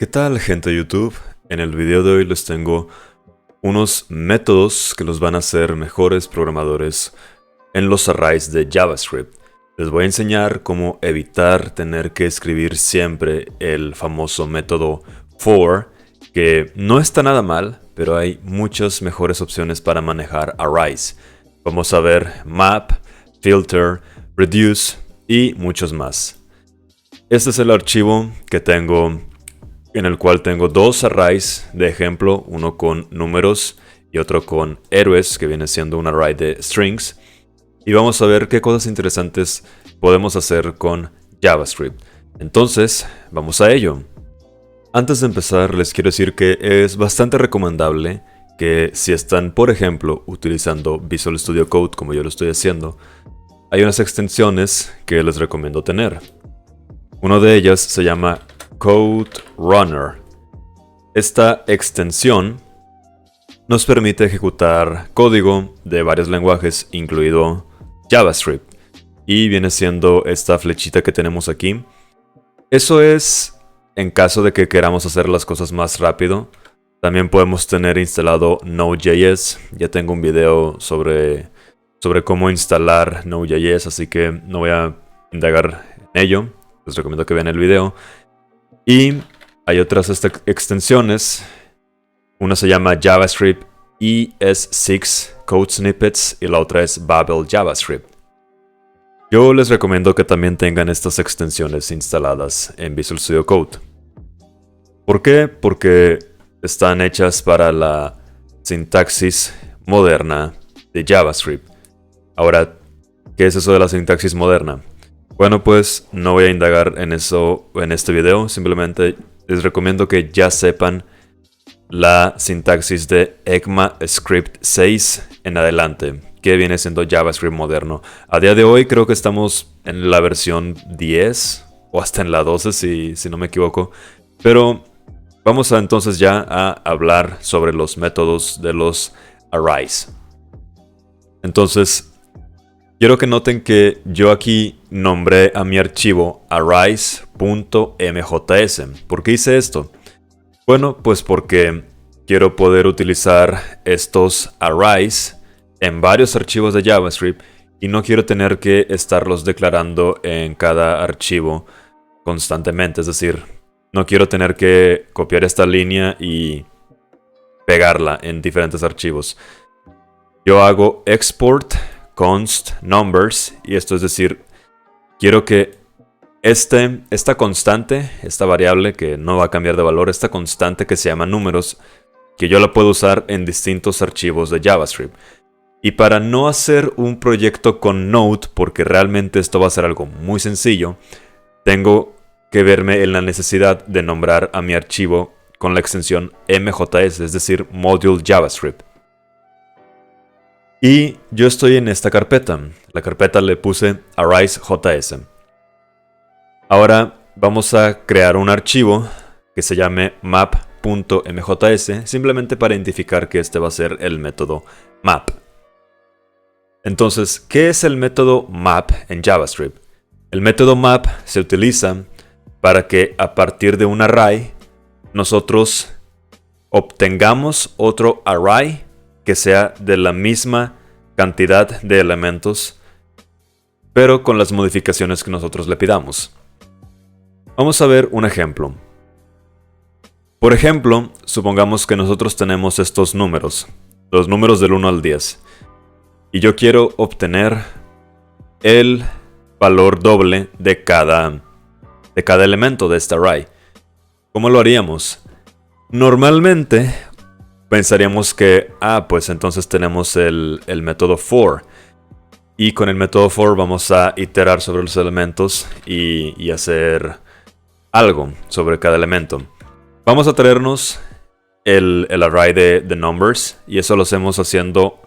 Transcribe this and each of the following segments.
¿Qué tal, gente de YouTube? En el video de hoy les tengo unos métodos que los van a hacer mejores programadores en los arrays de JavaScript. Les voy a enseñar cómo evitar tener que escribir siempre el famoso método for, que no está nada mal, pero hay muchas mejores opciones para manejar arrays. Vamos a ver map, filter, reduce y muchos más. Este es el archivo que tengo, en el cual tengo dos arrays de ejemplo, uno con números y otro con héroes, que viene siendo un array de strings. Y vamos a ver qué cosas interesantes podemos hacer con JavaScript. Entonces, vamos a ello. Antes de empezar, les quiero decir que es bastante recomendable que si están, por ejemplo, utilizando Visual Studio Code, como yo lo estoy haciendo, hay unas extensiones que les recomiendo tener. Una de ellas se llama Code Runner. Esta extensión nos permite ejecutar código de varios lenguajes, incluido JavaScript. Y viene siendo esta flechita que tenemos aquí. Eso es en caso de que queramos hacer las cosas más rápido. También podemos tener instalado Node.js. Ya tengo un video sobre cómo instalar Node.js, así que no voy a indagar en ello. Les recomiendo que vean el video. Y hay otras extensiones. Una se llama JavaScript ES6 Code Snippets y la otra es Babel JavaScript. Yo les recomiendo que también tengan estas extensiones instaladas en Visual Studio Code. ¿Por qué? Porque están hechas para la sintaxis moderna de JavaScript. Ahora, ¿qué es eso de la sintaxis moderna? Bueno, pues no voy a indagar en eso en este video, simplemente les recomiendo que ya sepan la sintaxis de ECMAScript 6 en adelante, que viene siendo JavaScript moderno. A día de hoy creo que estamos en la versión 10 o hasta en la 12 si no me equivoco, pero vamos entonces ya a hablar sobre los métodos de los arrays. Entonces, quiero que noten que yo aquí nombré a mi archivo arrays.mjs. ¿Por qué hice esto? Bueno, pues porque quiero poder utilizar estos arrays en varios archivos de JavaScript y no quiero tener que estarlos declarando en cada archivo constantemente. Es decir, no quiero tener que copiar esta línea y pegarla en diferentes archivos. Yo hago export const numbers, y esto es decir, quiero que esta constante, esta variable que no va a cambiar de valor, esta constante que se llama números, que yo la puedo usar en distintos archivos de JavaScript. Y para no hacer un proyecto con Node, porque realmente esto va a ser algo muy sencillo, tengo que verme en la necesidad de nombrar a mi archivo con la extensión MJS, es decir, Module JavaScript. Y yo estoy en esta carpeta. La carpeta le puse arrays.js. Ahora vamos a crear un archivo que se llame map.mjs, simplemente para identificar que este va a ser el método map. Entonces, ¿qué es el método map en JavaScript? El método map se utiliza para que a partir de un array nosotros obtengamos otro array que sea de la misma cantidad de elementos, pero con las modificaciones que nosotros le pidamos. Vamos a ver un ejemplo. Por ejemplo, supongamos que nosotros tenemos estos números, los números del 1 al 10, y yo quiero obtener el valor doble de cada elemento de este array. ¿Cómo lo haríamos? Normalmente pensaríamos que, pues entonces tenemos el método for. Y con el método for vamos a iterar sobre los elementos y hacer algo sobre cada elemento. Vamos a traernos el array de numbers, y eso lo hacemos haciendo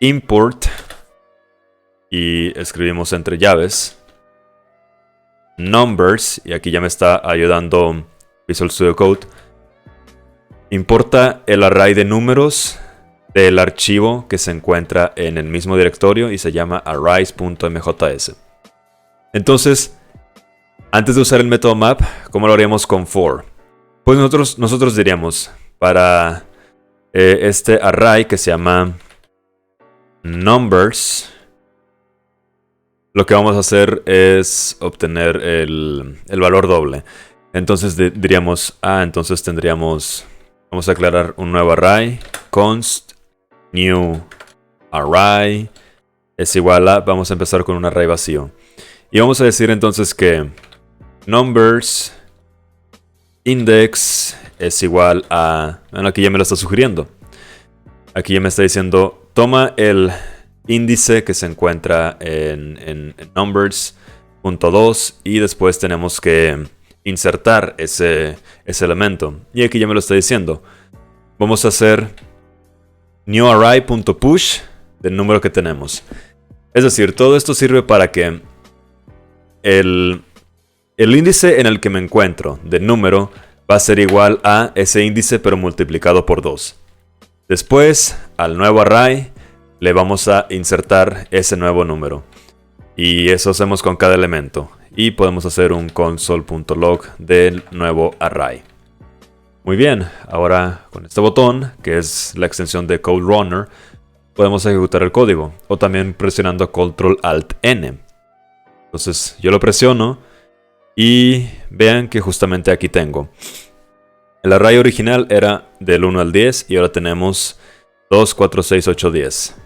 import, y escribimos entre llaves numbers, y aquí ya me está ayudando Visual Studio Code. Importa el array de números del archivo que se encuentra en el mismo directorio y se llama arrays.mjs. Entonces, antes de usar el método map, ¿cómo lo haríamos con for? Pues nosotros diríamos para este array que se llama numbers, lo que vamos a hacer es obtener el valor doble. Entonces diríamos, entonces tendríamos, vamos a aclarar un nuevo array, const new array es igual a, vamos a empezar con un array vacío. Y vamos a decir entonces que numbers index es igual a, bueno, aquí ya me lo está sugiriendo. Aquí ya me está diciendo, toma el índice que se encuentra en numbers.2 y después tenemos que insertar ese elemento. Y aquí ya me lo está diciendo. Vamos a hacer newArray.push del número que tenemos. Es decir, todo esto sirve para que el índice en el que me encuentro del número va a ser igual a ese índice pero multiplicado por 2. Después, al nuevo array, le vamos a insertar ese nuevo número. Y eso hacemos con cada elemento. Y podemos hacer un console.log del nuevo array. Muy bien, ahora con este botón, que es la extensión de Code Runner, podemos ejecutar el código. O también presionando Ctrl-Alt-N. Entonces yo lo presiono y vean que justamente aquí tengo. El array original era del 1 al 10 y ahora tenemos 2, 4, 6, 8, 10.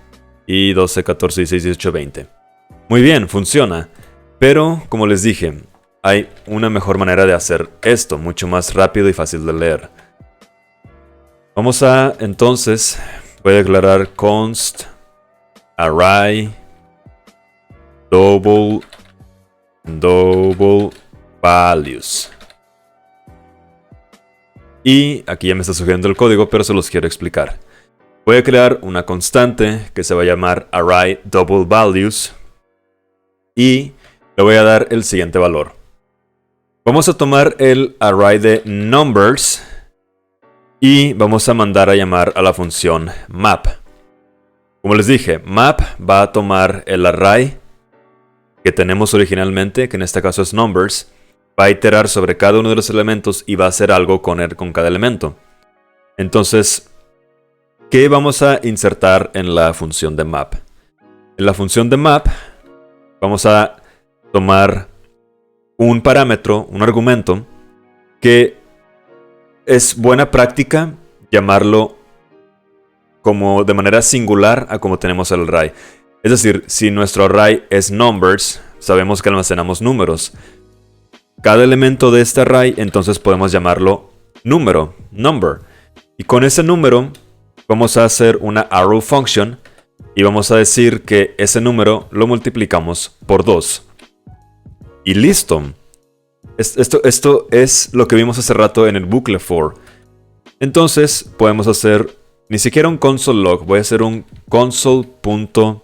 Y 12, 14, 16, 18, 20. Muy bien, funciona. Pero, como les dije, hay una mejor manera de hacer esto, mucho más rápido y fácil de leer. Vamos a, entonces, voy a declarar const array double values. Y aquí ya me está sugiriendo el código, pero se los quiero explicar. Voy a crear una constante que se va a llamar array double values y le voy a dar el siguiente valor. Vamos a tomar el array de numbers y vamos a mandar a llamar a la función map. Como les dije, map va a tomar el array que tenemos originalmente, que en este caso es numbers, va a iterar sobre cada uno de los elementos y va a hacer algo con cada elemento. Entonces, ¿qué vamos a insertar en la función de map? En la función de map vamos a tomar un parámetro, un argumento, que es buena práctica llamarlo como de manera singular a como tenemos el array. Es decir, si nuestro array es numbers, sabemos que almacenamos números. Cada elemento de este array entonces podemos llamarlo número, number. Y con ese número vamos a hacer una arrow function y vamos a decir que ese número lo multiplicamos por 2. Y listo. Esto es lo que vimos hace rato en el bucle for. Entonces podemos hacer ni siquiera un console log, voy a hacer un console.table.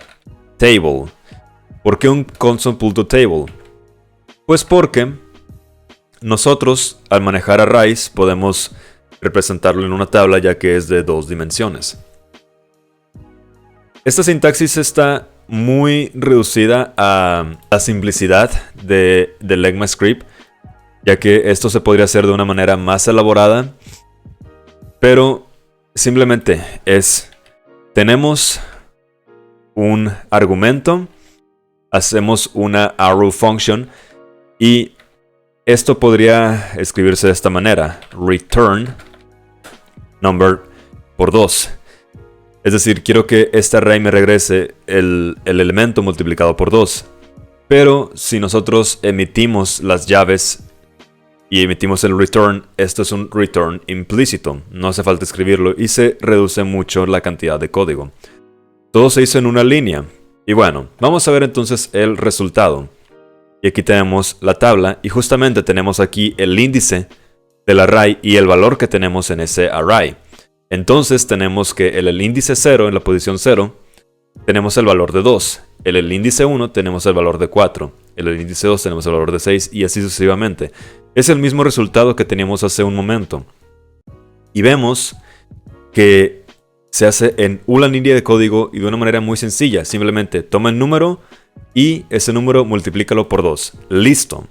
¿Por qué un console.table? Pues porque nosotros al manejar arrays podemos representarlo en una tabla ya que es de 2 dimensiones. Esta sintaxis está muy reducida a la simplicidad del ECMAScript, ya que esto se podría hacer de una manera más elaborada, pero simplemente tenemos un argumento, hacemos una arrow function y esto podría escribirse de esta manera: return number por 2. Es decir, quiero que este array me regrese el elemento multiplicado por 2. Pero si nosotros emitimos las llaves y emitimos el return, esto es un return implícito. No hace falta escribirlo y se reduce mucho la cantidad de código. Todo se hizo en una línea. Y bueno, vamos a ver entonces el resultado. Y aquí tenemos la tabla y justamente tenemos aquí el índice del array y el valor que tenemos en ese array. Entonces tenemos que en el índice 0, en la posición 0, tenemos el valor de 2. En el índice 1 tenemos el valor de 4. En el índice 2 tenemos el valor de 6 y así sucesivamente. Es el mismo resultado que teníamos hace un momento. Y vemos que se hace en una línea de código y de una manera muy sencilla. Simplemente toma el número y ese número multiplícalo por 2. Listo.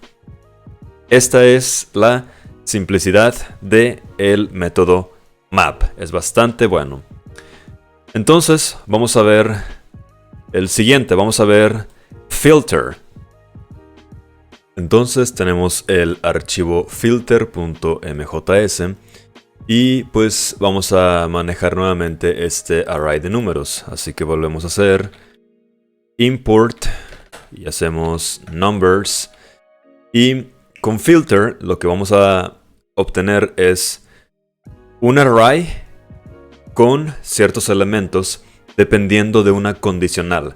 Esta es la simplicidad de el método map. Es bastante bueno. Entonces vamos a ver el siguiente. Vamos a ver filter. Entonces tenemos el archivo filter.mjs y pues vamos a manejar nuevamente este array de números. Así que volvemos a hacer import y hacemos numbers. Y con filter lo que vamos a obtener es un array con ciertos elementos dependiendo de una condicional.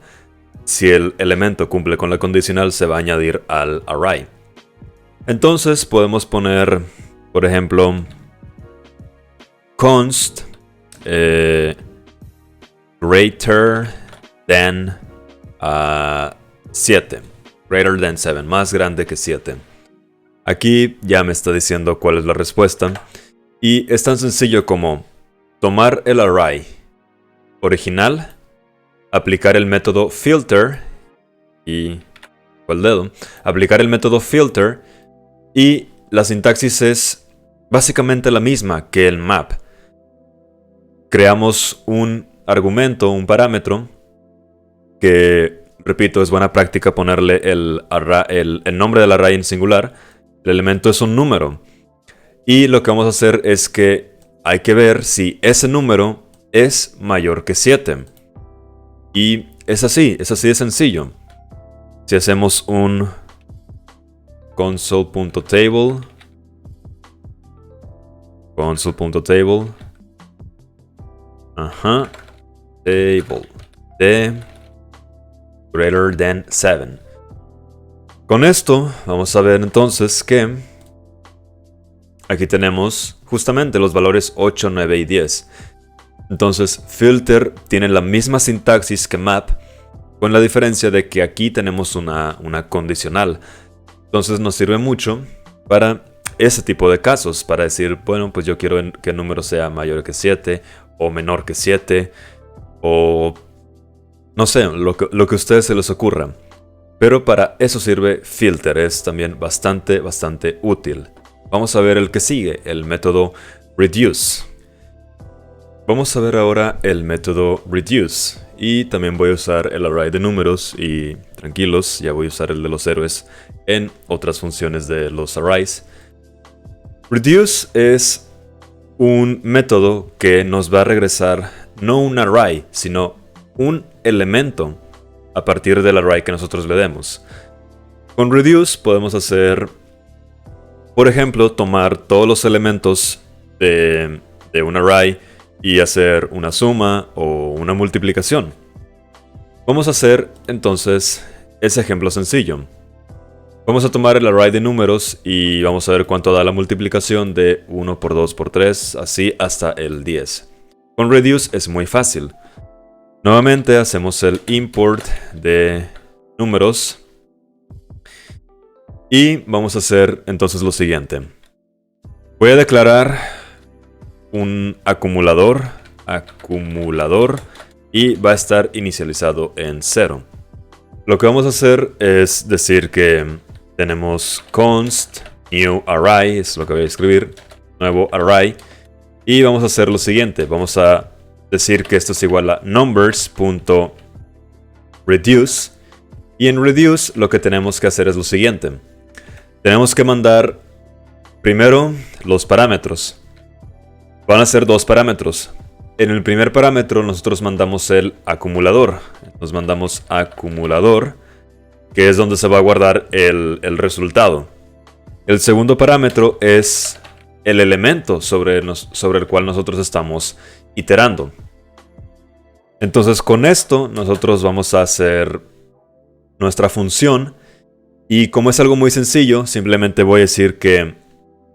Si el elemento cumple con la condicional, se va a añadir al array. Entonces podemos poner, por ejemplo, const greater than 7. Greater than 7, más grande que 7. Aquí ya me está diciendo cuál es la respuesta. Y es tan sencillo como tomar el array original, aplicar el método filter y aplicar el método filter, y la sintaxis es básicamente la misma que el map. Creamos un argumento, un parámetro que, repito, es buena práctica ponerle el nombre del array en singular. El elemento es un número y lo que vamos a hacer es que hay que ver si ese número es mayor que 7. Y es así de sencillo. Si hacemos un console.table, table de greater than 7. Con esto vamos a ver entonces que aquí tenemos justamente los valores 8, 9 y 10. Entonces filter tiene la misma sintaxis que map, con la diferencia de que aquí tenemos una condicional. Entonces nos sirve mucho para ese tipo de casos, para decir, bueno, pues yo quiero que el número sea mayor que 7 o menor que 7 o no sé, lo que a ustedes se les ocurra. Pero para eso sirve filter, es también bastante útil. Vamos a ver el que sigue, el método reduce. Vamos a ver ahora el método reduce. Y también voy a usar el array de números y tranquilos, ya voy a usar el de los héroes en otras funciones de los arrays. Reduce es un método que nos va a regresar no un array, sino un elemento a partir del array que nosotros le demos. Con reduce podemos hacer, por ejemplo, tomar todos los elementos de un array y hacer una suma o una multiplicación. Vamos a hacer entonces ese ejemplo sencillo. Vamos a tomar el array de números y vamos a ver cuánto da la multiplicación de 1 por 2 por 3, así hasta el 10. Con reduce es muy fácil. Nuevamente hacemos el import de números y vamos a hacer entonces lo siguiente. Voy a declarar un acumulador y va a estar inicializado en 0. Lo que vamos a hacer es decir que tenemos const new array, es lo que voy a escribir, nuevo array, y vamos a hacer lo siguiente. Vamos a decir que esto es igual a numbers.reduce, y en reduce lo que tenemos que hacer es lo siguiente. Tenemos que mandar primero los parámetros. Van a ser dos parámetros. En el primer parámetro nosotros mandamos el acumulador. Nos mandamos acumulador, que es donde se va a guardar el resultado. El segundo parámetro es el elemento sobre el cual nosotros estamos iterando. Entonces con esto nosotros vamos a hacer nuestra función. Y como es algo muy sencillo, simplemente voy a decir que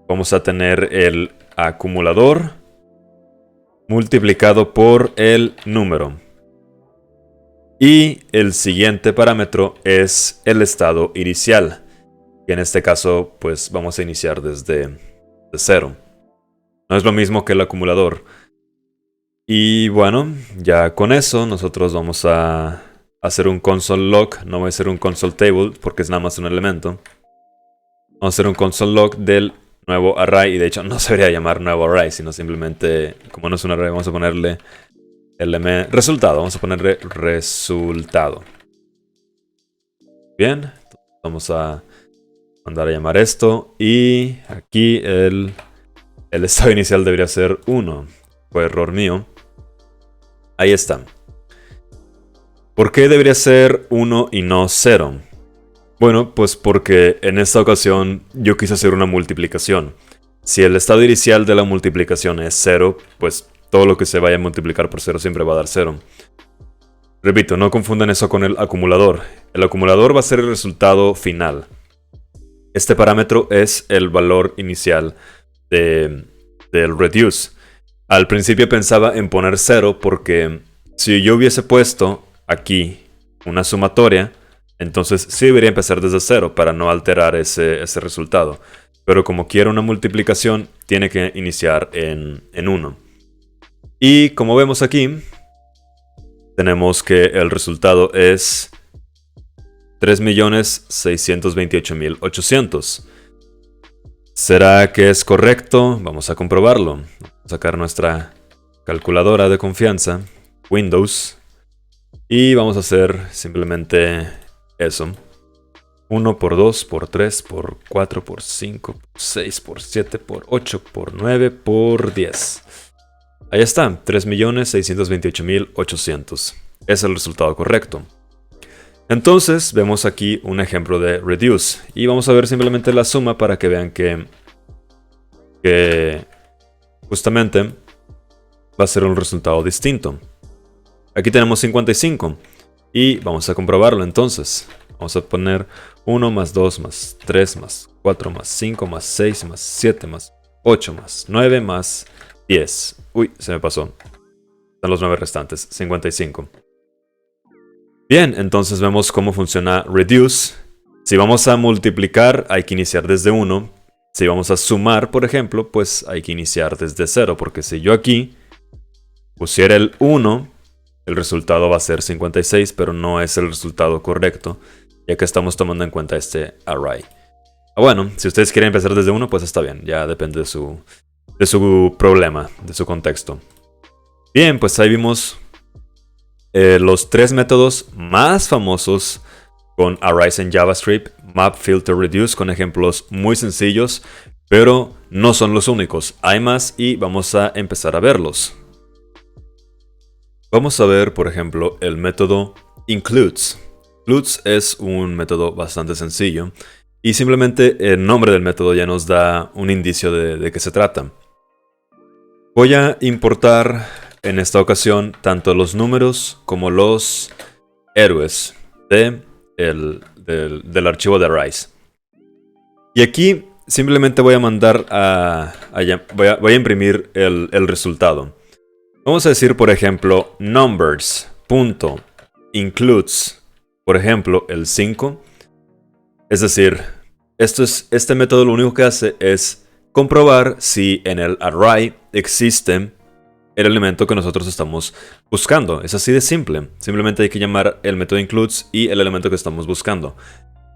vamos a tener el acumulador multiplicado por el número. Y el siguiente parámetro es el estado inicial, que en este caso pues vamos a iniciar desde 0. No es lo mismo que el acumulador. Y bueno, ya con eso nosotros vamos a hacer un console log. No voy a hacer un console table porque es nada más un elemento. Vamos a hacer un console log del nuevo array. Y de hecho no se debería llamar nuevo array, sino simplemente, como no es un array, vamos a ponerle resultado. Vamos a ponerle resultado. Bien, vamos a mandar a llamar esto. Y aquí el estado inicial debería ser 1. Fue error mío. Ahí está. ¿Por qué debería ser 1 y no 0? Bueno, pues porque en esta ocasión yo quise hacer una multiplicación. Si el estado inicial de la multiplicación es 0, pues todo lo que se vaya a multiplicar por 0 siempre va a dar 0. Repito, no confundan eso con el acumulador. El acumulador va a ser el resultado final. Este parámetro es el valor inicial del reduce. Al principio pensaba en poner 0 porque si yo hubiese puesto aquí una sumatoria, entonces sí debería empezar desde 0 para no alterar ese resultado. Pero como quiero una multiplicación, tiene que iniciar en 1. Y como vemos aquí, tenemos que el resultado es 3.628.800. ¿Será que es correcto? Vamos a comprobarlo. Vamos a sacar nuestra calculadora de confianza, Windows, y vamos a hacer simplemente eso. 1 por 2 por 3 por 4 por 5 por 6 por 7 por 8 por 9 por 10. Ahí está, 3.628.800. Es el resultado correcto. Entonces vemos aquí un ejemplo de reduce. Y vamos a ver simplemente la suma para que vean que justamente va a ser un resultado distinto. Aquí tenemos 55. Y vamos a comprobarlo entonces. Vamos a poner 1 más 2 más 3 más 4 más 5 más 6 más 7 más 8 más 9 más 10. Uy, se me pasó. Están los 9 restantes. 55. Bien, entonces vemos cómo funciona reduce. Si vamos a multiplicar, hay que iniciar desde 1. Si vamos a sumar, por ejemplo, pues hay que iniciar desde 0. Porque si yo aquí pusiera el 1, el resultado va a ser 56, pero no es el resultado correcto, ya que estamos tomando en cuenta este array. Bueno, si ustedes quieren empezar desde 1, pues está bien. Ya depende de su problema, de su contexto. Bien, pues ahí vimos los 3 métodos más famosos con arrays en JavaScript: map, filter, reduce, con ejemplos muy sencillos, pero no son los únicos. Hay más y vamos a empezar a verlos. Vamos a ver, por ejemplo, el método includes. Includes es un método bastante sencillo y simplemente el nombre del método ya nos da un indicio de qué se trata. Voy a importar en esta ocasión tanto los números como los héroes del archivo de arrays. Y aquí simplemente voy a mandar voy a imprimir el resultado. Vamos a decir, por ejemplo, numbers.includes, por ejemplo, el 5. Es decir, este método lo único que hace es comprobar si en el array existe el elemento que nosotros estamos buscando. Es así de simple. Simplemente hay que llamar el método includes y el elemento que estamos buscando.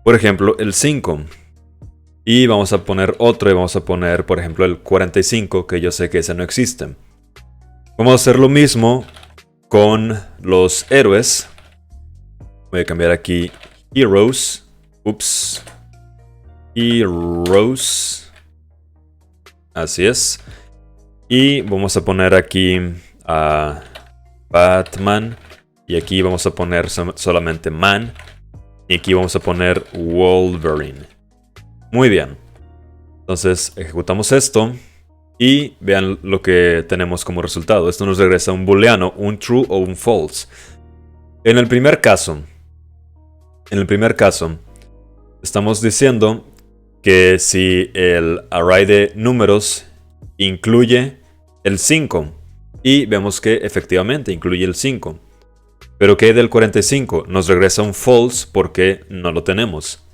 Por ejemplo, el 5. Y vamos a poner otro y vamos a poner, por ejemplo, el 45, que yo sé que ese no existe. Vamos a hacer lo mismo con los héroes. Voy a cambiar aquí heroes. Ups. Heroes. Así es. Y vamos a poner aquí a Batman. Y aquí vamos a poner solamente Man. Y aquí vamos a poner Wolverine. Muy bien. Entonces ejecutamos esto. Y vean lo que tenemos como resultado. Esto nos regresa un booleano, un true o un false. En el primer caso, estamos diciendo que si el array de números incluye el 5. Y vemos que efectivamente incluye el 5. Pero ¿qué del 45? Nos regresa un false porque no lo tenemos.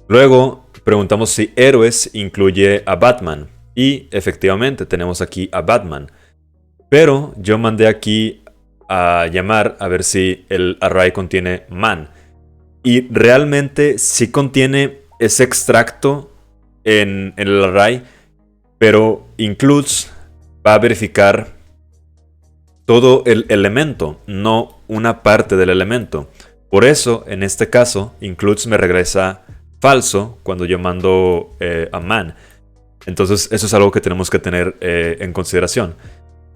Luego preguntamos si héroes incluye a Batman. Y efectivamente tenemos aquí a Batman. Pero yo mandé aquí a llamar a ver si el array contiene man. Y realmente sí contiene ese extracto en el array, pero includes va a verificar todo el elemento, no una parte del elemento. Por eso, en este caso, includes me regresa falso cuando yo mando a man. Entonces, eso es algo que tenemos que tener en consideración.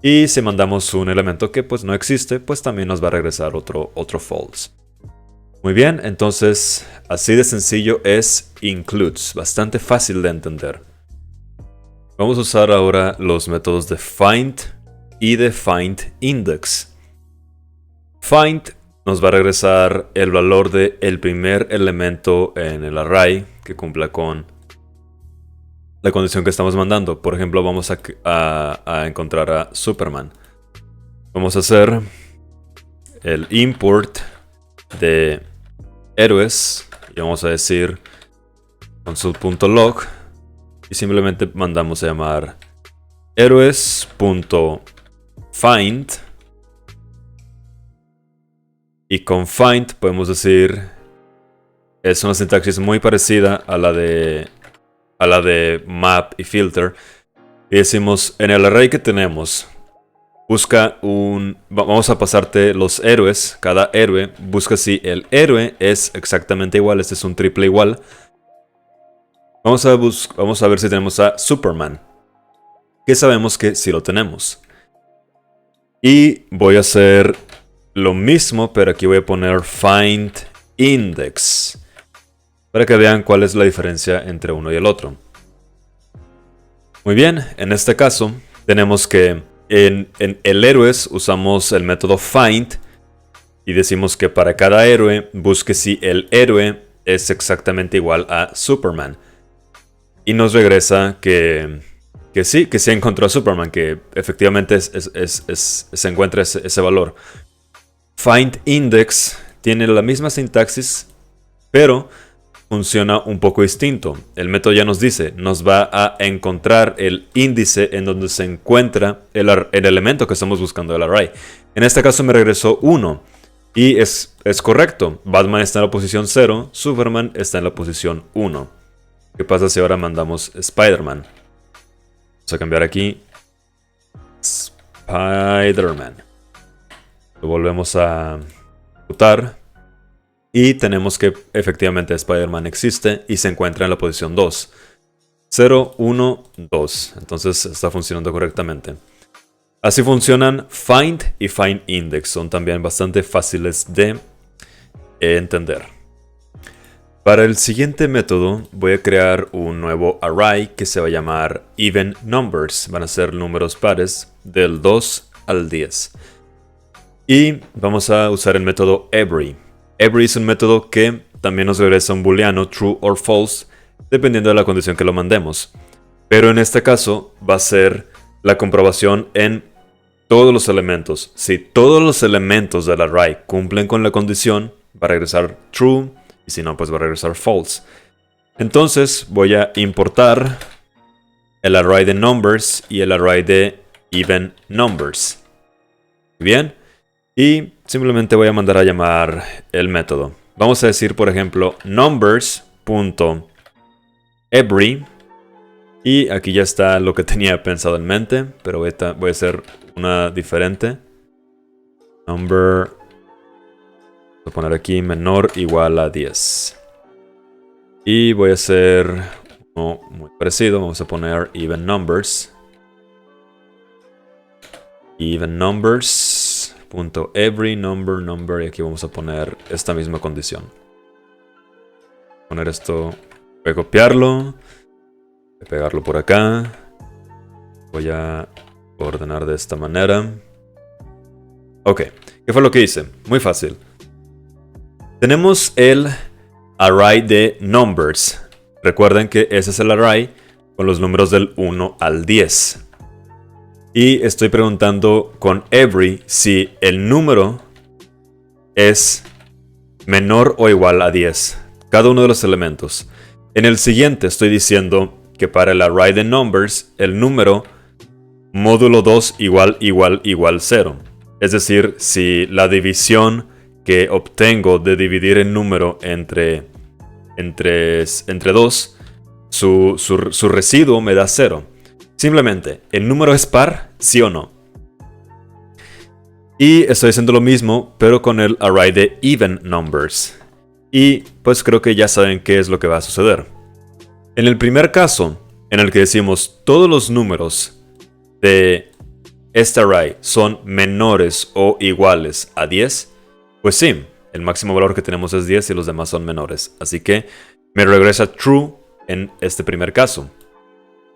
Y si mandamos un elemento que pues no existe, pues también nos va a regresar otro false. Muy bien, entonces así de sencillo es includes, bastante fácil de entender. Vamos a usar ahora los métodos de find y de findIndex. Find nos va a regresar el valor del primer elemento en el array que cumpla con la condición que estamos mandando. Por ejemplo, vamos a encontrar a Superman. Vamos a hacer el import de héroes y vamos a decir console.log y simplemente mandamos a llamar héroes.find y con find podemos decir, es una sintaxis muy parecida a la de map y filter, y decimos en el array que tenemos busca vamos a pasarte los héroes, cada héroe, busca si el héroe es exactamente igual, este es un triple igual. Vamos a ver si tenemos a Superman, que sabemos que sí lo tenemos. Y voy a hacer lo mismo, pero aquí voy a poner findIndex, para que vean cuál es la diferencia entre uno y el otro. Muy bien, en este caso tenemos que en el héroes usamos el método find y decimos que para cada héroe busque si el héroe es exactamente igual a Superman. Y nos regresa que sí encontró a Superman, que efectivamente se encuentra ese valor. FindIndex tiene la misma sintaxis, pero funciona un poco distinto. El método ya nos dice, nos va a encontrar el índice en donde se encuentra el elemento que estamos buscando del array. En este caso me regresó 1. Y es correcto. Batman está en la posición 0, Superman está en la posición 1. ¿Qué pasa si ahora mandamos Spider-Man? Vamos a cambiar aquí. Spider-Man. Lo volvemos a ejecutar. Y tenemos que efectivamente Spider-Man existe y se encuentra en la posición 2. 0, 1, 2. Entonces está funcionando correctamente. Así funcionan find y findIndex. Son también bastante fáciles de entender. Para el siguiente método voy a crear un nuevo array que se va a llamar even numbers. Van a ser números pares del 2 al 10. Y vamos a usar el método every. Every es un método que también nos regresa un booleano true or false dependiendo de la condición que lo mandemos. Pero en este caso va a ser la comprobación en todos los elementos. Si todos los elementos del array cumplen con la condición, va a regresar true. Y si no, pues va a regresar false. Entonces voy a importar el array de numbers y el array de even numbers. Bien. Y simplemente voy a mandar a llamar el método. Vamos a decir, por ejemplo, numbers.every. Y aquí ya está lo que tenía pensado en mente, pero voy a hacer una diferente. Number. Voy a poner aquí menor igual a 10. Y voy a hacer uno muy parecido. Vamos a poner even numbers. Even numbers. .every number y aquí vamos a poner esta misma condición. Poner esto, voy a copiarlo, voy a pegarlo por acá, voy a ordenar de esta manera. Ok, ¿qué fue lo que hice? Muy fácil. Tenemos el array de numbers. Recuerden que ese es el array con los números del 1 al 10. Y estoy preguntando con every si el número es menor o igual a 10. Cada uno de los elementos. En el siguiente estoy diciendo que para el array de numbers, el número módulo 2 igual 0. Es decir, si la división que obtengo de dividir el número entre 2 su residuo me da 0. Simplemente, ¿el número es par? ¿Sí o no? Y estoy haciendo lo mismo, pero con el array de even numbers. Y pues creo que ya saben qué es lo que va a suceder. En el primer caso, en el que decimos todos los números de este array son menores o iguales a 10, pues sí, el máximo valor que tenemos es 10 y los demás son menores. Así que me regresa true en este primer caso.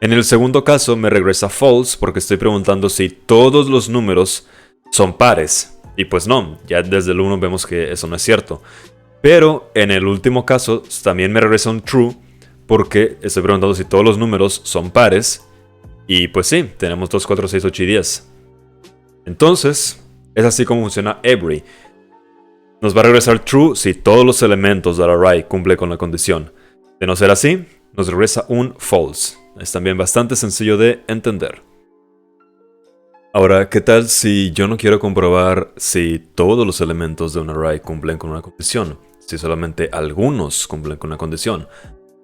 En el segundo caso me regresa false porque estoy preguntando si todos los números son pares. Y pues no, ya desde el 1 vemos que eso no es cierto. Pero en el último caso también me regresa un true porque estoy preguntando si todos los números son pares. Y pues sí, tenemos 2, 4, 6, 8 y 10. Entonces, es así como funciona every. Nos va a regresar true si todos los elementos del array cumplen con la condición. De no ser así, nos regresa un false. Es también bastante sencillo de entender. Ahora, ¿qué tal si yo no quiero comprobar si todos los elementos de un array cumplen con una condición? Si solamente algunos cumplen con una condición.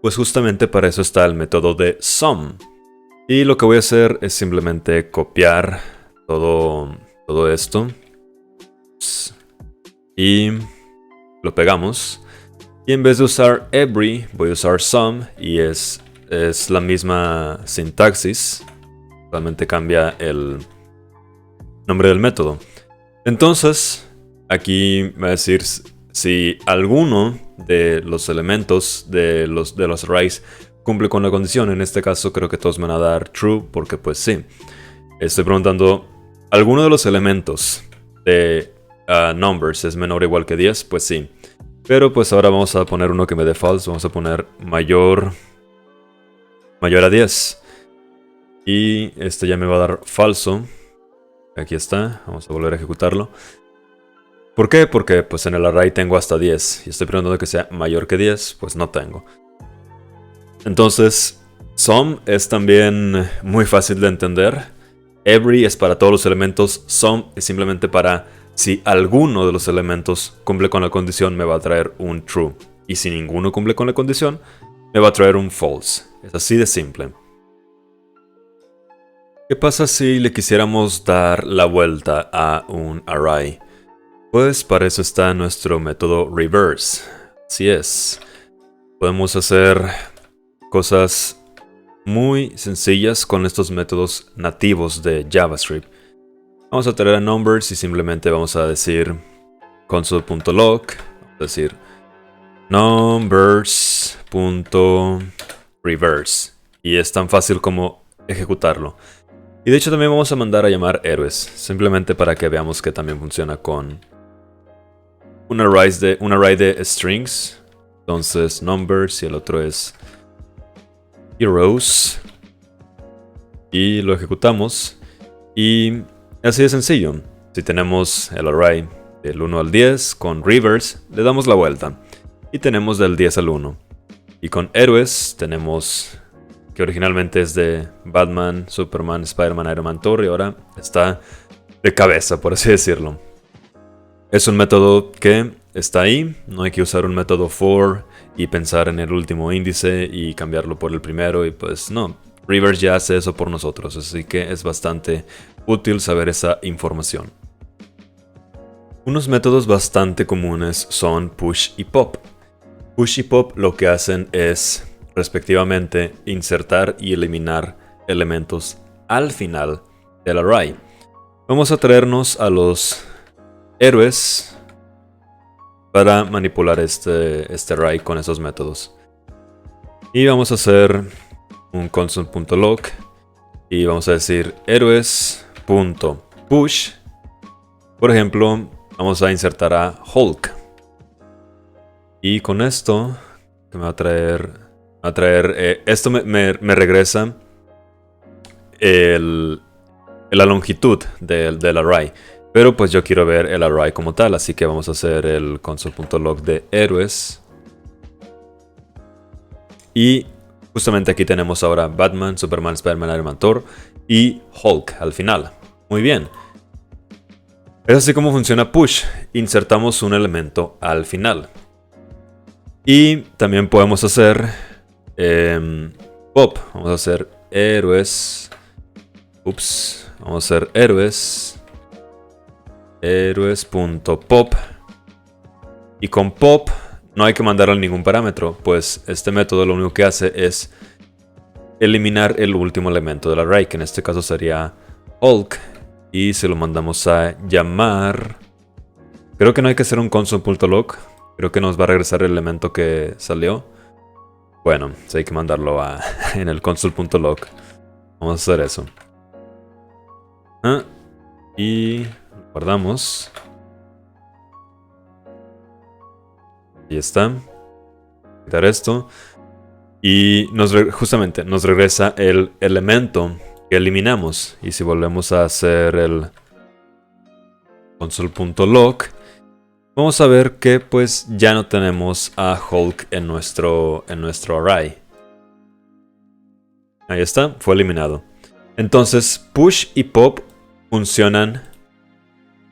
Pues justamente para eso está el método de sum. Y lo que voy a hacer es simplemente copiar todo esto. Y lo pegamos. Y en vez de usar every, voy a usar sum. Y es la misma sintaxis. Solamente cambia el nombre del método. Entonces, aquí va a decir si alguno de los elementos de los arrays cumple con la condición. En este caso creo que todos me van a dar true porque pues sí. Estoy preguntando, ¿alguno de los elementos de numbers es menor o igual que 10? Pues sí. Pero pues ahora vamos a poner uno que me dé false. Vamos a poner mayor a 10. Y este ya me va a dar falso. Aquí está, vamos a volver a ejecutarlo. ¿Por qué? Porque pues en el array tengo hasta 10 y estoy preguntando que sea mayor que 10, pues no tengo. Entonces, sum es también muy fácil de entender. Every es para todos los elementos, sum es simplemente para si alguno de los elementos cumple con la condición me va a traer un true. Y si ninguno cumple con la condición, me va a traer un false. Es así de simple. ¿Qué pasa si le quisiéramos dar la vuelta a un array? Pues para eso está nuestro método reverse. Así es. Podemos hacer cosas muy sencillas con estos métodos nativos de JavaScript. Vamos a traer a numbers y simplemente vamos a decir console.log, vamos a decir numbers.reverse. Y es tan fácil como ejecutarlo. Y de hecho también vamos a mandar a llamar héroes, simplemente para que veamos que también funciona con un array de strings. Entonces numbers y el otro es heroes. Y lo ejecutamos. Y así de sencillo. Si tenemos el array del 1 al 10 con reverse, le damos la vuelta. Y tenemos del 10 al 1. Y con héroes tenemos que originalmente es de Batman, Superman, Spider-Man, Iron Man, Thor, y ahora está de cabeza, por así decirlo. Es un método que está ahí, no hay que usar un método for y pensar en el último índice y cambiarlo por el primero, y pues no, Reverse ya hace eso por nosotros, así que es bastante útil saber esa información. Unos métodos bastante comunes son push y pop. Push y pop lo que hacen es respectivamente insertar y eliminar elementos al final del array. Vamos a traernos a los héroes para manipular este array con esos métodos. Y vamos a hacer un console.log y vamos a decir héroes.push. Por ejemplo, vamos a insertar a Hulk. Y con esto me va a traer esto me regresa la longitud del array. Pero pues yo quiero ver el array como tal, así que vamos a hacer el console.log de héroes. Y justamente aquí tenemos ahora Batman, Superman, Spider-Man, Iron Man, Thor y Hulk al final. Muy bien. Es así como funciona push. Insertamos un elemento al final. Y también podemos hacer pop. Vamos a hacer héroes. Vamos a hacer héroes. Héroes.pop. Y con pop no hay que mandarle ningún parámetro, pues este método lo único que hace es eliminar el último elemento del array, que en este caso sería Hulk. Y se lo mandamos a llamar. Creo que no hay que hacer un console.log. Creo que nos va a regresar el elemento que salió. Bueno, sí hay que mandarlo en el console.log. Vamos a hacer eso. Y guardamos. Ahí está. Quitar esto. Y justamente nos regresa el elemento que eliminamos. Y si volvemos a hacer el console.log, vamos a ver que pues ya no tenemos a Hulk en nuestro array. Ahí está, fue eliminado. Entonces push y pop funcionan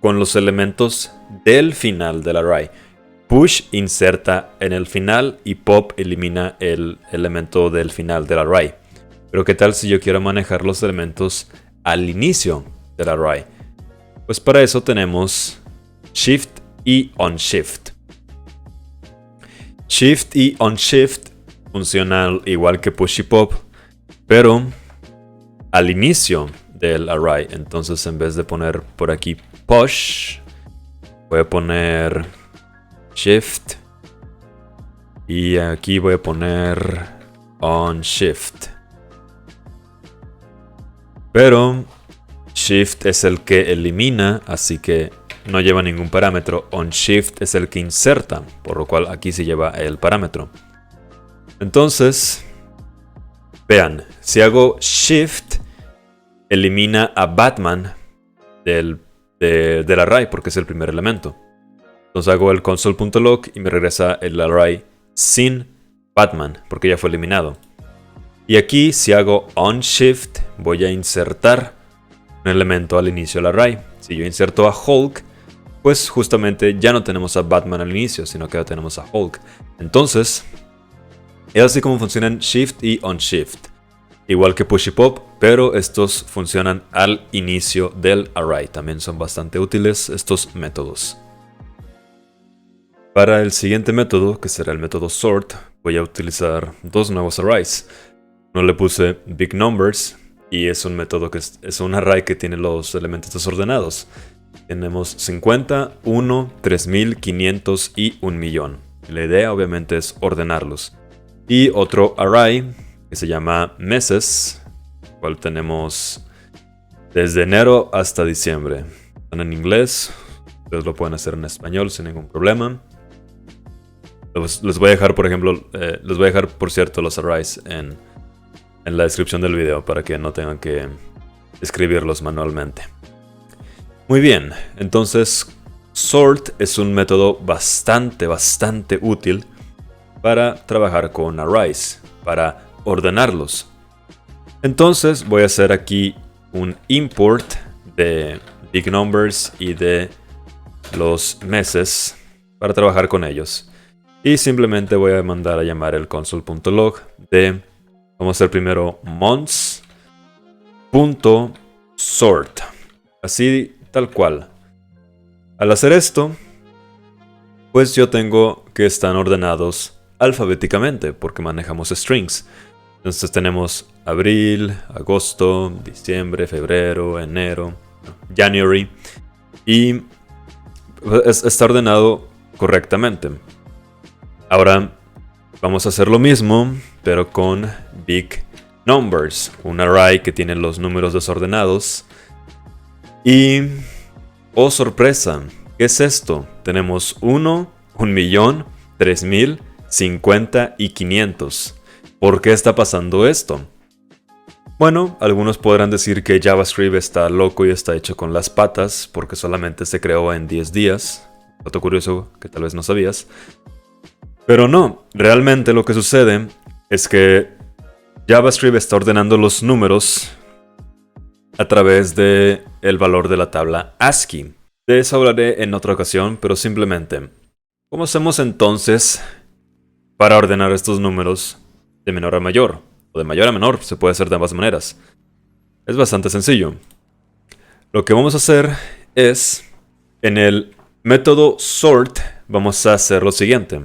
con los elementos del final del array. Push inserta en el final y pop elimina el elemento del final del array. Pero ¿qué tal si yo quiero manejar los elementos al inicio del array? Pues para eso tenemos Shift y OnShift. Shift y OnShift funcionan igual que Push y Pop, pero al inicio del array. Entonces en vez de poner por aquí Push, voy a poner Shift. Y aquí voy a poner OnShift. Pero Shift es el que elimina, así que no lleva ningún parámetro. OnShift es el que inserta, por lo cual aquí se lleva el parámetro. Entonces, vean, si hago Shift, elimina a Batman del array porque es el primer elemento. Entonces hago el console.log y me regresa el array sin Batman porque ya fue eliminado. Y aquí si hago OnShift voy a insertar un elemento al inicio del array. Si yo inserto a Hulk, pues justamente ya no tenemos a Batman al inicio, sino que ya tenemos a Hulk. Entonces, es así como funcionan Shift y OnShift. Igual que Push y Pop, pero estos funcionan al inicio del array. También son bastante útiles estos métodos. Para el siguiente método, que será el método sort, voy a utilizar dos nuevos arrays. Uno le puse big numbers y es un método que es un array que tiene los elementos desordenados. Tenemos 50, 1, 3500 y 1.000.000. La idea obviamente es ordenarlos. Y otro array que se llama meses, el cual tenemos desde enero hasta diciembre. Están en inglés, ustedes lo pueden hacer en español sin ningún problema. Les voy a dejar, por ejemplo, les voy a dejar, por cierto, los arrays en la descripción del video para que no tengan que escribirlos manualmente. Muy bien, entonces sort es un método bastante útil para trabajar con arrays, para ordenarlos. Entonces voy a hacer aquí un import de big numbers y de los meses para trabajar con ellos. Y simplemente voy a mandar a llamar el console.log de, vamos a hacer primero months.sort. Así tal cual. Al hacer esto, pues yo tengo que están ordenados alfabéticamente porque manejamos strings. Entonces tenemos abril, agosto, diciembre, febrero, enero, January. Y está ordenado correctamente. Ahora vamos a hacer lo mismo, pero con big numbers. Un array que tiene los números desordenados. Y, oh sorpresa, ¿qué es esto? Tenemos 1, 1.000.000, 3.000, 50 y 500. ¿Por qué está pasando esto? Bueno, algunos podrán decir que JavaScript está loco y está hecho con las patas porque solamente se creó en 10 días. Dato curioso que tal vez no sabías. Pero no, realmente lo que sucede es que JavaScript está ordenando los números a través del valor de la tabla ASCII. De eso hablaré en otra ocasión, pero simplemente, ¿cómo hacemos entonces para ordenar estos números de menor a mayor, o de mayor a menor, se puede hacer de ambas maneras. Es bastante sencillo. Lo que vamos a hacer es, en el método sort, vamos a hacer lo siguiente.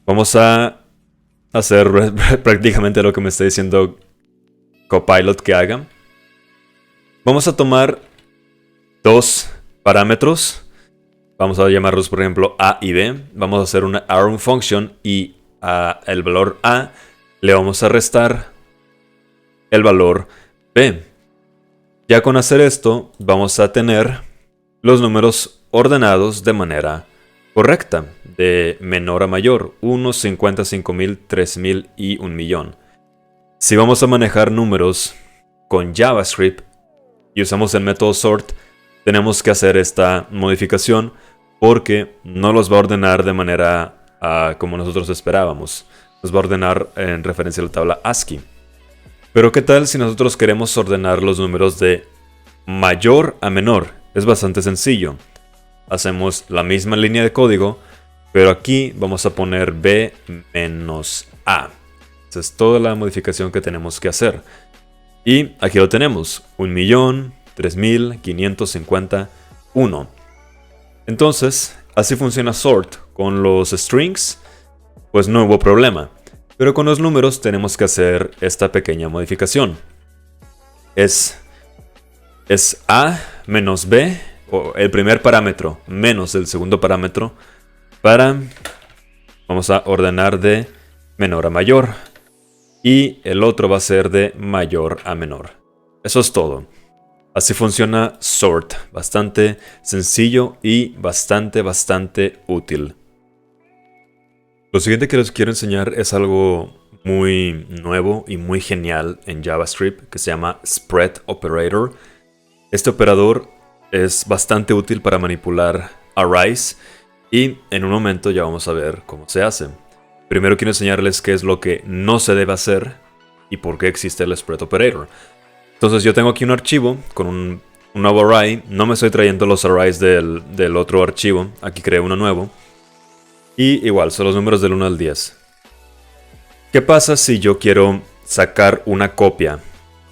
Vamos a hacer prácticamente lo que me está diciendo Copilot que haga. Vamos a tomar dos parámetros. Vamos a llamarlos, por ejemplo, A y B. Vamos a hacer una arrow function y el valor A le vamos a restar el valor B. Ya con hacer esto, vamos a tener los números ordenados de manera correcta, de menor a mayor, 1, 50, 5000, 3000 y 1.000.000. Si vamos a manejar números con JavaScript y usamos el método sort, tenemos que hacer esta modificación porque no los va a ordenar de manera como nosotros esperábamos. Los va a ordenar en referencia a la tabla ASCII. Pero ¿qué tal si nosotros queremos ordenar los números de mayor a menor? Es bastante sencillo. Hacemos la misma línea de código, pero aquí vamos a poner B menos A. Esa es toda la modificación que tenemos que hacer. Y aquí lo tenemos, 1.000.000, 3.000, 550, 1. Entonces, así funciona sort. Con los strings, pues no hubo problema. Pero con los números tenemos que hacer esta pequeña modificación. Es A menos B, o el primer parámetro menos el segundo parámetro, vamos a ordenar de menor a mayor. Y el otro va a ser de mayor a menor. Eso es todo. Así funciona sort. Bastante sencillo y bastante útil. Lo siguiente que les quiero enseñar es algo muy nuevo y muy genial en JavaScript que se llama Spread Operator. Este operador es bastante útil para manipular arrays y en un momento ya vamos a ver cómo se hace. Primero quiero enseñarles qué es lo que no se debe hacer y por qué existe el Spread Operator. Entonces yo tengo aquí un archivo con un nuevo array. No me estoy trayendo los arrays del otro archivo. Aquí creé uno nuevo. Y igual, son los números del 1 al 10. ¿Qué pasa si yo quiero sacar una copia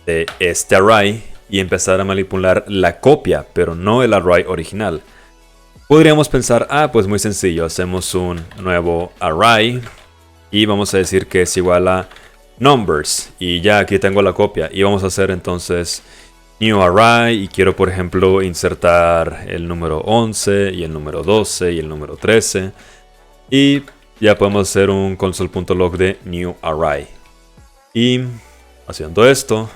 de este array y empezar a manipular la copia, pero no el array original? Podríamos pensar, pues muy sencillo, hacemos un nuevo array y vamos a decir que es igual a numbers. Y ya aquí tengo la copia y vamos a hacer entonces new array y quiero, por ejemplo, insertar el número 11 y el número 12 y el número 13. Y ya podemos hacer un console.log de new array. Y haciendo esto,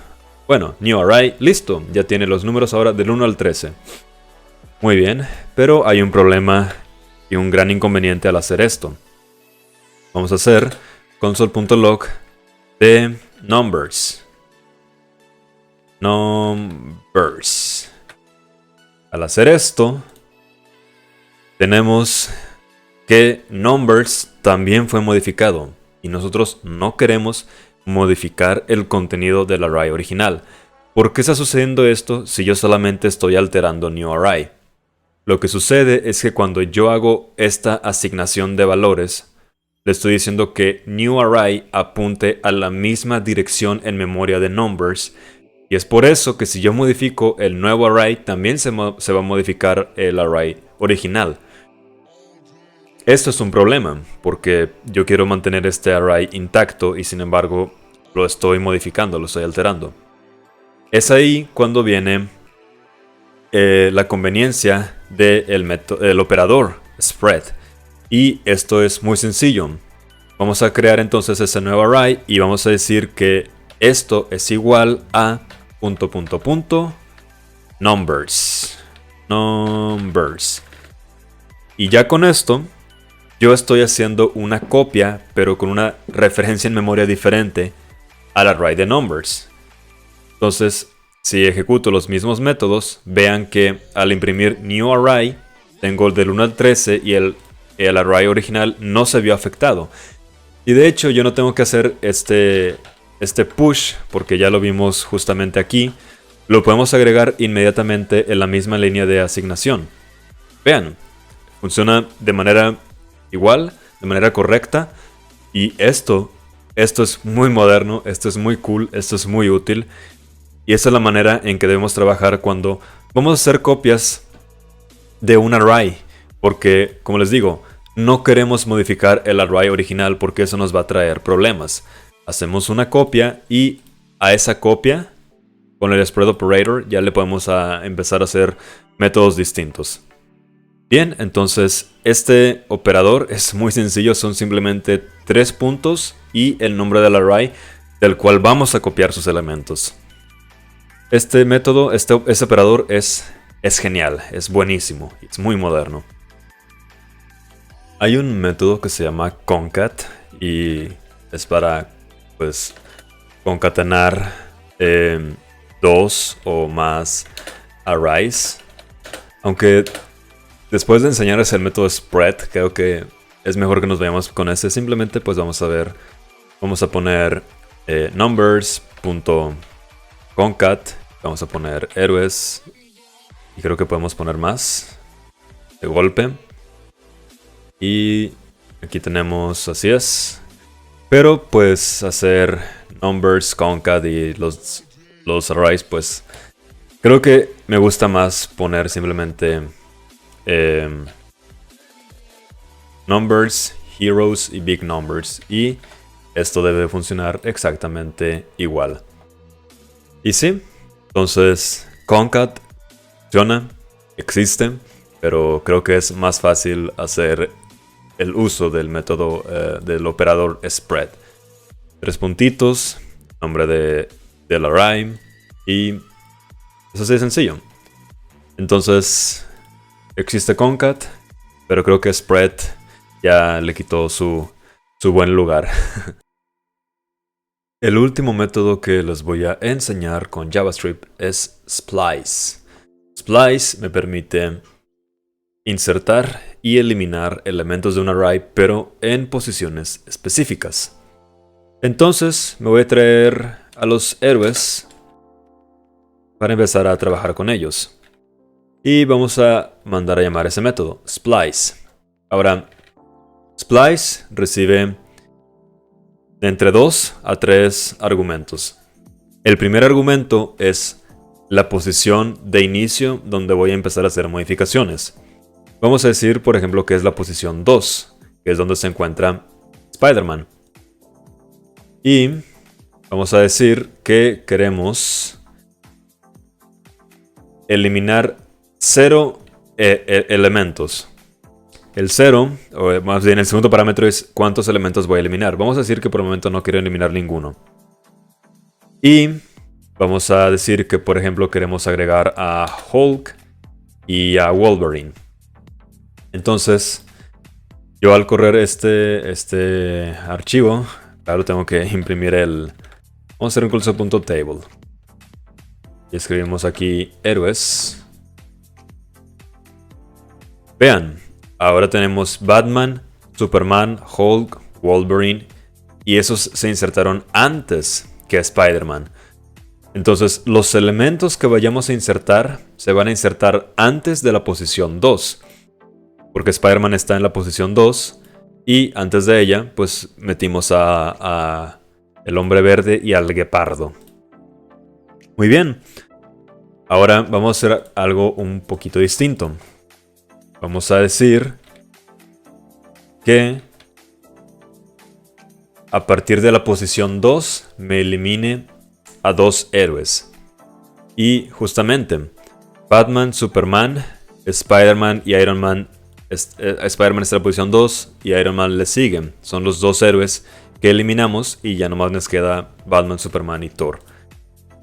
bueno, new array, listo. Ya tiene los números ahora del 1 al 13. Muy bien, pero hay un problema y un gran inconveniente al hacer esto. Vamos a hacer console.log de numbers. Numbers. Al hacer esto, tenemos que numbers también fue modificado y nosotros no queremos modificar el contenido del array original. ¿Por qué está sucediendo esto si yo solamente estoy alterando new array? Lo que sucede es que cuando yo hago esta asignación de valores, le estoy diciendo que new array apunte a la misma dirección en memoria de numbers. Y es por eso que si yo modifico el nuevo array, también se va a modificar el array original. Esto es un problema, porque yo quiero mantener este array intacto y sin embargo lo estoy modificando, lo estoy alterando. Es ahí cuando viene la conveniencia del operador spread. Y esto es muy sencillo. Vamos a crear entonces ese nuevo array y vamos a decir que esto es igual a ... numbers. Y ya con esto, yo estoy haciendo una copia, pero con una referencia en memoria diferente al array de numbers. Entonces, si ejecuto los mismos métodos, vean que al imprimir new array, tengo el del 1 al 13 y el array original no se vio afectado. Y de hecho, yo no tengo que hacer este push, porque ya lo vimos justamente aquí. Lo podemos agregar inmediatamente en la misma línea de asignación. Vean, funciona de manera igual, de manera correcta. Y esto esto es muy moderno, esto es muy cool, esto es muy útil. Y esa es la manera en que debemos trabajar cuando vamos a hacer copias de un array. Porque, como les digo, no queremos modificar el array original porque eso nos va a traer problemas. Hacemos una copia y a esa copia, con el spread operator, ya le podemos empezar a hacer métodos distintos. Bien, entonces este operador es muy sencillo, son simplemente 3 puntos y el nombre del array del cual vamos a copiar sus elementos. Este método, este operador es genial, es buenísimo, es muy moderno. Hay un método que se llama concat y es para pues concatenar 2 o más arrays. Aunque después de enseñarles el método spread, creo que es mejor que nos vayamos con ese. Simplemente pues vamos a poner numbers.concat, vamos a poner héroes y creo que podemos poner más de golpe. Y aquí tenemos, así es. Pero pues hacer numbers, concat y los arrays, pues creo que me gusta más poner simplemente numbers, heroes y big numbers. Y esto debe funcionar exactamente igual. Y sí, entonces concat funciona, existe, pero creo que es más fácil hacer el uso del método del operador spread. 3 puntitos, nombre del array y eso sí es sencillo. Entonces existe concat, pero creo que spread ya le quitó su buen lugar. El último método que les voy a enseñar con JavaScript es splice. Splice me permite insertar y eliminar elementos de un array, pero en posiciones específicas. Entonces me voy a traer a los héroes para empezar a trabajar con ellos. Y vamos a mandar a llamar ese método, splice. Ahora, splice recibe de entre 2 a 3 argumentos. El primer argumento es la posición de inicio donde voy a empezar a hacer modificaciones. Vamos a decir, por ejemplo, que es la posición 2, que es donde se encuentra Spider-Man. Y vamos a decir que queremos eliminar 0 elementos. El 0, o más bien el segundo parámetro es cuántos elementos voy a eliminar. Vamos a decir que por el momento no quiero eliminar ninguno. Y vamos a decir que, por ejemplo, queremos agregar a Hulk y a Wolverine. Entonces, yo al correr este archivo, claro, tengo que imprimir vamos a hacer un curso.table. Y escribimos aquí héroes. Vean, ahora tenemos Batman, Superman, Hulk, Wolverine. Y esos se insertaron antes que Spider-Man. Entonces, los elementos que vayamos a insertar se van a insertar antes de la posición 2. Porque Spider-Man está en la posición 2 y antes de ella, pues metimos a el hombre verde y al guepardo. Muy bien. Ahora vamos a hacer algo un poquito distinto. Vamos a decir que a partir de la posición 2 me elimine a 2 héroes. Y justamente Batman, Superman, Spider-Man y Iron Man. Spider-Man está en la posición 2 y Iron Man le siguen. Son los 2 héroes que eliminamos y ya nomás nos queda Batman, Superman y Thor.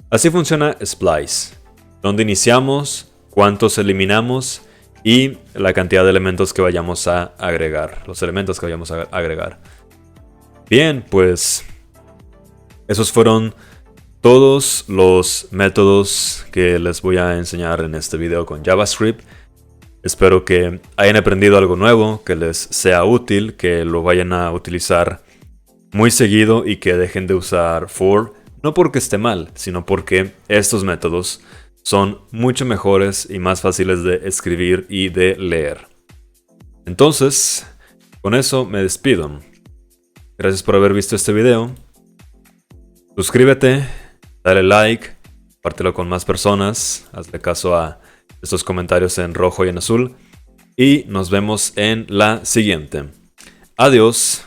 Así funciona Splice, donde iniciamos, cuántos eliminamos y la cantidad de elementos que vayamos a agregar. Los elementos que vayamos a agregar. Bien, pues esos fueron todos los métodos que les voy a enseñar en este video con JavaScript. Espero que hayan aprendido algo nuevo, que les sea útil, que lo vayan a utilizar muy seguido y que dejen de usar for, no porque esté mal, sino porque estos métodos son mucho mejores y más fáciles de escribir y de leer. Entonces, con eso me despido. Gracias por haber visto este video Suscríbete, dale like, compártelo con más personas, hazle caso a estos comentarios en rojo y en azul y nos vemos en la siguiente. Adiós.